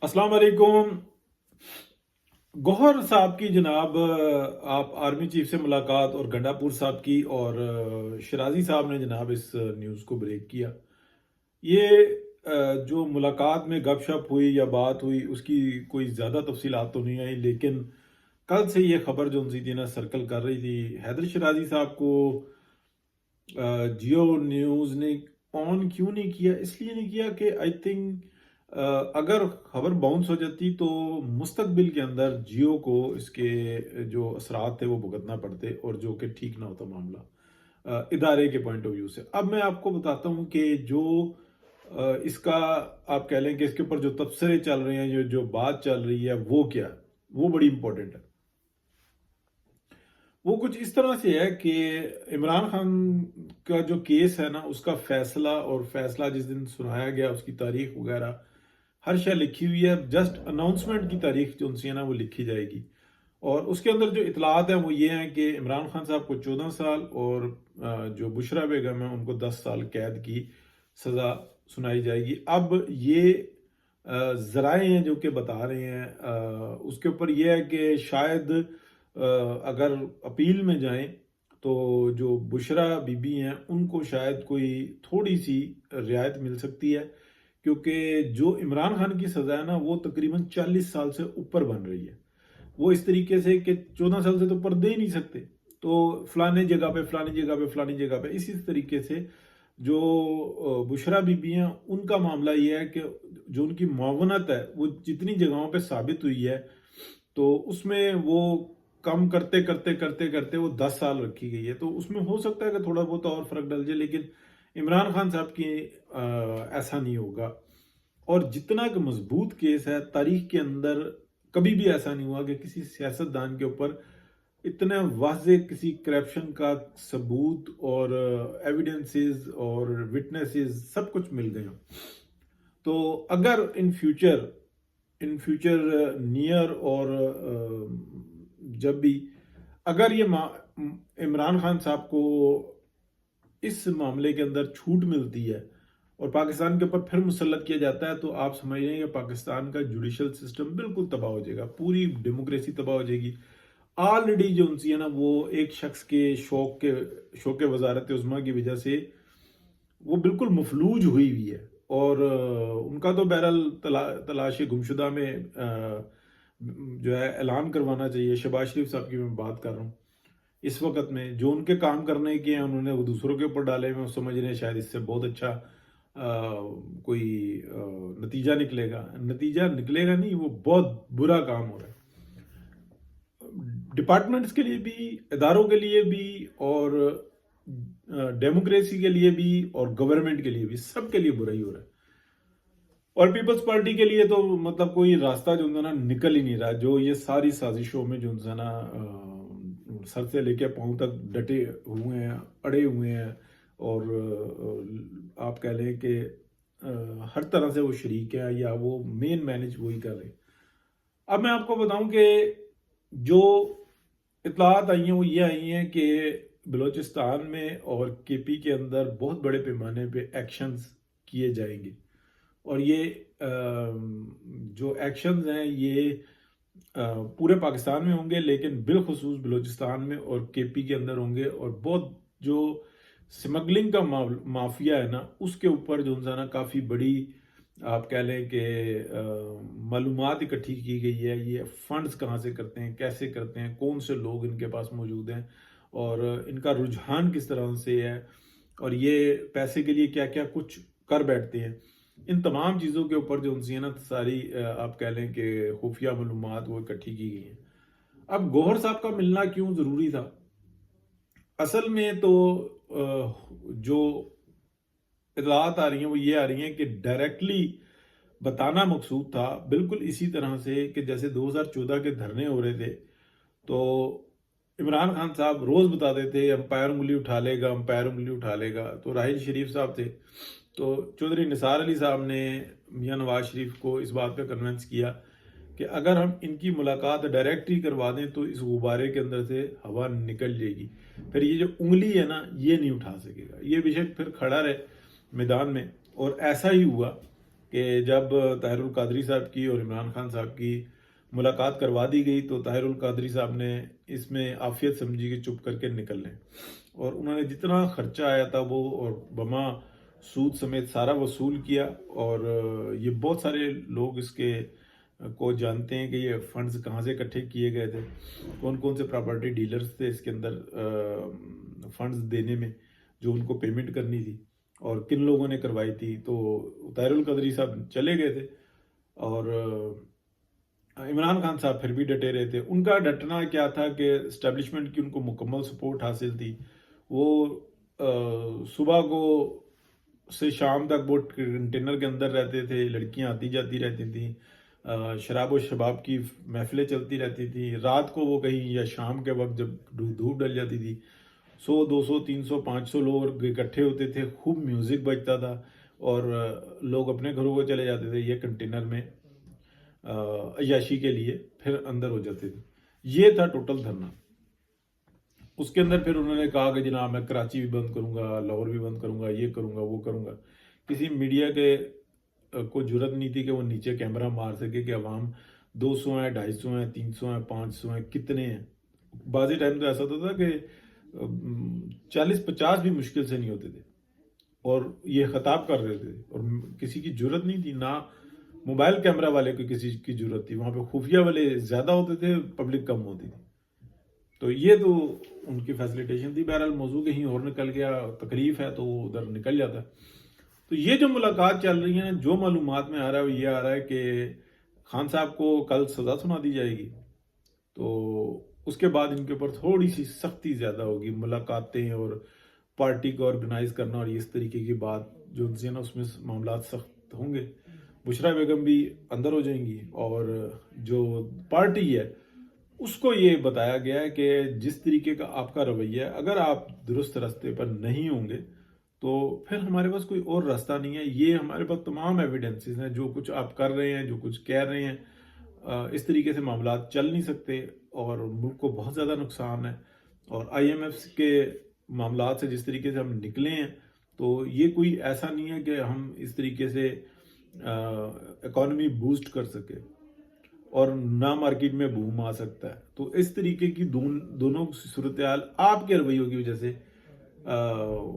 अस्सलाम वालेकुम। गौहर साहब की जनाब, आप आर्मी चीफ से मुलाकात और गंडापुर साहब की और शराजी साहब ने जनाब इस न्यूज़ को ब्रेक किया। ये जो मुलाकात में गपशप हुई या बात हुई उसकी कोई ज़्यादा तफसीलात तो नहीं आई, लेकिन कल से ये खबर जो उनसी थी ना सर्कल कर रही थी। हैदर शराजी साहब को जियो न्यूज़ ने ऑन क्यों नहीं किया? इसलिए नहीं किया कि आई थिंक अगर खबर बाउंस हो जाती तो मुस्तकबिल के अंदर जियो को इसके जो असरात थे वो भुगतना पड़ते, और जो कि ठीक ना होता मामला इदारे के पॉइंट ऑफ व्यू से। अब मैं आपको बताता हूँ कि जो इसका आप कह लें कि इसके ऊपर जो तबसरे चल रहे हैं, जो बात चल रही है वो क्या है, वो बड़ी इंपॉर्टेंट है। वो कुछ इस तरह से है कि इमरान खान का जो केस है ना उसका फैसला, और फैसला जिस दिन सुनाया गया उसकी तारीख वगैरह हर शय लिखी हुई है। जस्ट अनाउंसमेंट की तारीख जो उनसे है ना वो लिखी जाएगी, और उसके अंदर जो इतलात है वो ये हैं कि इमरान खान साहब को 14 साल और जो बुशरा बेगम है उनको 10 साल कैद की सज़ा सुनाई जाएगी। अब ये ज़राए हैं जो कि बता रहे हैं, उसके ऊपर ये है कि शायद अगर अपील में जाएं तो जो बुशरा बीबी हैं उनको शायद कोई थोड़ी सी रियायत मिल सकती है, क्योंकि जो इमरान खान की सज़ा है ना वो तकरीबन 40 साल से ऊपर बन रही है। वो इस तरीके से कि 14 साल से तो ऊपर दे ही नहीं सकते, तो फलाने जगह पे फलानी जगह पे फलानी जगह पे इसी तरीके से जो बुशरा बीबी हैं उनका मामला ये है कि जो उनकी मुआवनत है वो जितनी जगहों पे साबित हुई है तो उसमें वो कम करते करते करते करते वो 10 साल रखी गई है। तो उसमें हो सकता है कि थोड़ा बहुत और फर्क डल जाए, लेकिन इमरान खान साहब की ऐसा नहीं होगा। और जितना कि मजबूत केस है तारीख के अंदर, कभी भी ऐसा नहीं हुआ कि किसी सियासतदान के ऊपर इतने वाज़े किसी करप्शन का सबूत और एविडेंसेस और विटनेसेस सब कुछ मिल गए। तो अगर इन फ्यूचर नियर और जब भी अगर ये इमरान खान साहब को इस मामले के अंदर छूट मिलती है और पाकिस्तान के ऊपर फिर मुसल्लत किया जाता है, तो आप समझ रहे हैं कि पाकिस्तान का जुडिशल सिस्टम बिल्कुल तबाह हो जाएगा, पूरी डेमोक्रेसी तबाह हो जाएगी। ऑलरेडी जो उनसी है ना वो एक शख्स के शौक वजारत उज़्मा की वजह से वो बिल्कुल मफलूज हुई हुई है। और उनका तो बहरहाल तलाश गुमशुदा में जो है ऐलान करवाना चाहिए। शहबाज शरीफ साहब की मैं बात कर रहा हूँ। इस वक्त में जो उनके काम करने के हैं उन्होंने वो दूसरों के ऊपर डाले हुए, समझ रहे हैं शायद इससे बहुत अच्छा कोई नतीजा निकलेगा। नतीजा निकलेगा नहीं, वो बहुत बुरा काम हो रहा है डिपार्टमेंट्स के लिए भी, इदारों के लिए भी, और डेमोक्रेसी के लिए भी, और गवर्नमेंट के लिए भी, सबके लिए बुरा ही हो रहा है। और पीपल्स पार्टी के लिए तो मतलब कोई रास्ता जो है ना निकल ही नहीं रहा। जो ये सारी साजिशों में जो है ना सर से लेके पांव तक डटे हुए हैं, अड़े हुए हैं, और आप कह लें कि हर तरह से वो शरीक है या वो मेन मैनेज वही कर रहे हैं। अब मैं आपको बताऊं कि जो इतलात आई हैं वो ये आई हैं कि बलूचिस्तान में और केपी के अंदर बहुत बड़े पैमाने पे एक्शंस किए जाएंगे, और ये जो एक्शंस हैं ये पूरे पाकिस्तान में होंगे, लेकिन बिलखुसूस बलूचिस्तान में और केपी के अंदर होंगे। और बहुत जो स्मगलिंग का माफिया है ना उसके ऊपर जो है ना काफ़ी बड़ी आप कह लें कि मालूमात इकट्ठी की गई है। ये फंड्स कहाँ से करते हैं, कैसे करते हैं, कौन से लोग इनके पास मौजूद हैं, और इनका रुझान किस तरह से है, और ये पैसे के लिए क्या क्या कुछ कर बैठते हैं। इन तमाम चीज़ों के ऊपर जो उनसे है ना सारी आप कह लें कि खुफिया मालूमात वो इकट्ठी की गई हैं। अब गौहर साहब का मिलना क्यों ज़रूरी था? असल में तो जो इतलात आ रही हैं वो ये आ रही हैं कि डायरेक्टली बताना मकसूद था, बिल्कुल इसी तरह से कि जैसे 2014 के धरने हो रहे थे तो इमरान खान साहब रोज़ बताते थे अंपायर उंगली उठा लेगा, अंपायर उंगली उठा लेगा। तो राहिल शरीफ साहब थे, तो चौधरी निसार अली साहब ने मियां नवाज शरीफ को इस बात पे कन्विंस किया कि अगर हम इनकी मुलाकात डायरेक्ट ही करवा दें तो इस गुब्बारे के अंदर से हवा निकल जाएगी, फिर ये जो उंगली है ना ये नहीं उठा सकेगा, ये बेशक फिर खड़ा रहे मैदान में। और ऐसा ही हुआ کہ جب طاہر القادری صاحب کی اور عمران خان صاحب کی ملاقات کروا دی گئی تو طاہر القادری صاحب نے اس میں عافیت سمجھی کہ چپ کر کے نکل لیں، اور انہوں نے جتنا خرچہ آیا تھا وہ اور بما سود سمیت سارا وصول کیا، اور یہ بہت سارے لوگ اس کے کو جانتے ہیں کہ یہ فنڈز کہاں سے اکٹھے کیے گئے تھے، کون کون سے پراپرٹی ڈیلرز تھے اس کے اندر فنڈز دینے میں جو ان کو پیمنٹ کرنی تھی، اور کن لوگوں نے کروائی تھی۔ تو طاہر القادری صاحب چلے گئے تھے اور عمران خان صاحب پھر بھی ڈٹے رہے تھے۔ ان کا ڈٹنا کیا تھا کہ اسٹیبلشمنٹ کی ان کو مکمل سپورٹ حاصل تھی، وہ صبح کو سے شام تک وہ کنٹینر کے اندر رہتے تھے، لڑکیاں آتی جاتی رہتی تھیں، شراب و شباب کی محفلیں چلتی رہتی تھیں، رات کو وہ کہیں یا شام کے وقت جب دھوپ ڈل جاتی تھی 100 200 300 500 لوگ اکٹھے ہوتے تھے، خوب میوزک بجتا تھا اور لوگ اپنے گھروں کو چلے جاتے تھے، یہ کنٹینر میں عیاشی کے لیے پھر اندر ہو جاتے تھے۔ یہ تھا ٹوٹل دھرنا۔ اس کے اندر پھر انہوں نے کہا کہ جناب میں کراچی بھی بند کروں گا، لاہور بھی بند کروں گا، یہ کروں گا وہ کروں گا۔ کسی میڈیا کے کو جرت نہیں تھی کہ وہ نیچے کیمرہ مار سکے کہ عوام 200 ہیں، 250 ہیں، 300 ہیں، 500 ہیں، کتنے ہیں۔ بعضی ٹائم تو ایسا ہوتا تھا کہ 40-50 بھی مشکل سے نہیں ہوتے تھے اور یہ خطاب کر رہے تھے، اور کسی کی جرت نہیں تھی، نہ موبائل کیمرہ والے کو کسی کی جرت تھی۔ وہاں پہ خفیہ والے زیادہ ہوتے تھے، پبلک کم ہوتی تھی۔ تو یہ تو ان کی فیسلیٹیشن تھی۔ بہرحال موضوع کہیں اور نکل گیا، تکلیف ہے تو وہ ادھر نکل جاتا ہے۔ تو یہ جو ملاقات چل رہی ہیں، جو معلومات میں آ رہا ہے وہ یہ آ رہا ہے کہ خان صاحب کو کل سزا سنا دی جائے گی، تو اس کے بعد ان کے اوپر تھوڑی سی سختی زیادہ ہوگی، ملاقاتیں اور پارٹی کو آرگنائز کرنا اور اس طریقے کی بات جو ان سے نا اس میں معاملات سخت ہوں گے۔ بشرا بیگم بھی اندر ہو جائیں گی، اور جو پارٹی ہے اس کو یہ بتایا گیا ہے کہ جس طریقے کا آپ کا رویہ ہے، اگر آپ درست راستے پر نہیں ہوں گے تو پھر ہمارے پاس کوئی اور راستہ نہیں ہے۔ یہ ہمارے پاس تمام ایویڈنسز ہیں، جو کچھ آپ کر رہے ہیں، جو کچھ کہہ رہے ہیں، اس طریقے سے معاملات چل نہیں سکتے اور ملک کو بہت زیادہ نقصان ہے۔ اور آئی ایم ایف کے معاملات سے جس طریقے سے ہم نکلے ہیں تو یہ کوئی ایسا نہیں ہے کہ ہم اس طریقے سے اکانومی بوسٹ کر سکے اور نہ مارکیٹ میں بوم آ سکتا ہے۔ تو اس طریقے کی دونوں صورتحال آپ کے رویوں کی وجہ سے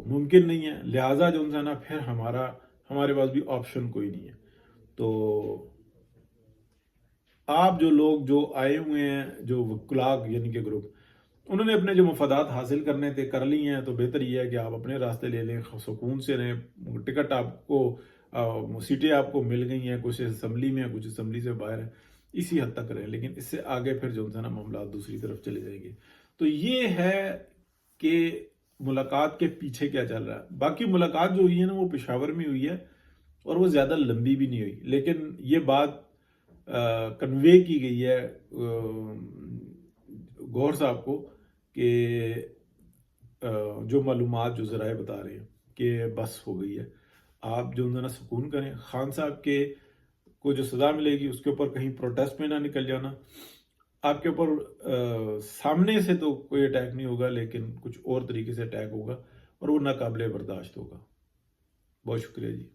ممکن نہیں ہے، لہٰذا جو ہے نا پھر ہمارے پاس بھی آپشن کوئی نہیں ہے۔ تو آپ جو لوگ جو آئے ہوئے ہیں، جو وکلاء یعنی کہ گروپ، انہوں نے اپنے جو مفادات حاصل کرنے تھے کر لی ہیں، تو بہتر یہ ہے کہ آپ اپنے راستے لے لیں، سکون سے رہیں۔ ٹکٹ آپ کو سیٹیں آپ کو مل گئی ہیں، کچھ اسمبلی میں، کچھ اسمبلی سے باہر ہیں، اسی حد تک رہیں، لیکن اس سے آگے پھر جو ہے نا معاملات دوسری طرف چلے جائیں گے۔ تو یہ ہے کہ ملاقات کے پیچھے کیا چل رہا ہے۔ باقی ملاقات جو ہوئی ہے نا وہ پشاور میں ہوئی ہے اور وہ زیادہ لمبی بھی نہیں ہوئی، لیکن یہ بات کنوے کی گئی ہے گور صاحب کو کہ جو معلومات جو ذرائع بتا رہے ہیں کہ بس ہو گئی ہے، آپ جو نا سکون کریں۔ خان صاحب کے کو جو سزا ملے گی اس کے اوپر کہیں پروٹیسٹ میں نہ نکل جانا۔ آپ کے اوپر سامنے سے تو کوئی اٹیک نہیں ہوگا، لیکن کچھ اور طریقے سے اٹیک ہوگا اور وہ ناقابل برداشت ہوگا۔ بہت شکریہ جی۔